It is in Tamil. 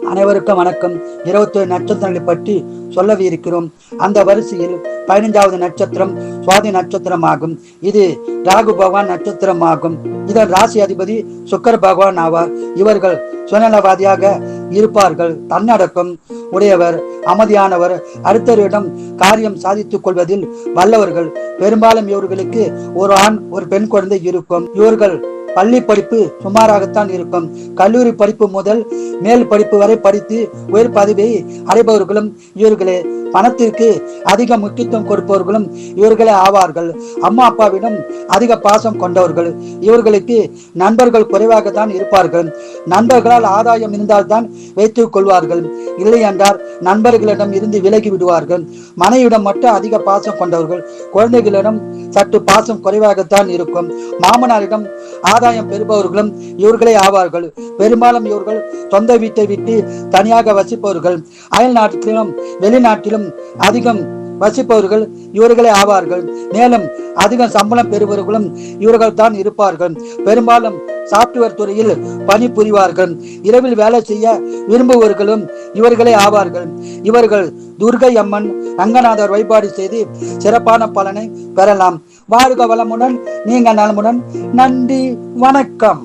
அனைவருக்கும் வணக்கம். 21 நட்சத்திரங்களை பற்றி சொல்லவிருக்கிறோம். அந்த வரிசையில் 15வது நட்சத்திரம் சுவாதி நட்சத்திரமாகும். இது ராகு பகவான் நட்சத்திரமாகும். இதன் ராசி அதிபதி சுக்கர பகவான் ஆவார். இவர்கள் சுயநலவாதியாக இருப்பார்கள். தன்னடக்கம் உடையவர், அமைதியானவர், அடுத்தவரிடம் காரியம் சாதித்துக் கொள்வதில் வல்லவர்கள். பெரும்பாலும் இவர்களுக்கு ஒரு ஆண் ஒரு பெண் குழந்தை இருக்கும். இவர்கள் பள்ளி படிப்பு சுமாராகத்தான் இருக்கும். கல்லூரி படிப்பு முதல் மேல் படிப்பு வரை படித்து உயர் பதவியை அடைபவர்களும் இவர்களே. பணத்திற்கு அதிக முக்கியத்துவம் கொடுப்பவர்களும் இவர்களே ஆவார்கள். அம்மா அப்பாவிடம் அதிக பாசம் கொண்டவர்கள். இவர்களுக்கு நண்பர்கள் குறைவாக தான் இருப்பார்கள். நண்பர்களால் ஆதாயம் இருந்தால்தான் வைத்துக் கொள்வார்கள். இல்லை என்றால் நண்பர்களிடம் இருந்து விலகி விடுவார்கள். மனைவிடம் மட்டும் அதிக பாசம் கொண்டவர்கள். குழந்தைகளிடம் சற்று பாசம் குறைவாகத்தான் இருக்கும். மாமனாரிடம் ஆதாயம் பெறுபவர்களும் இவர்களே ஆவார்கள். பெரும்பாலும் இவர்கள் சொந்த வீட்டை விட்டு தனியாக வசிப்பவர்கள். அயல் நாட்டிலும் வெளிநாட்டிலும் அதிகம் வசிப்பவர்கள் இவர்களே ஆவார்கள். மேலும் அதிகம் சம்பளம் பெறுபவர்களும் இவர்கள் தான் இருப்பார்கள். பெரும்பாலும் சாப்ட்வேர் துறையில் பணிபுரிவார்கள். இரவில் வேலை செய்ய விரும்புபவர்களும் இவர்களே ஆவார்கள். இவர்கள் துர்கை அம்மன், ரங்கநாதர் வழிபாடு செய்து சிறப்பான பலனை பெறலாம். வாழ்க வளமுடன், நீங்க நலமுடன். நன்றி, வணக்கம்.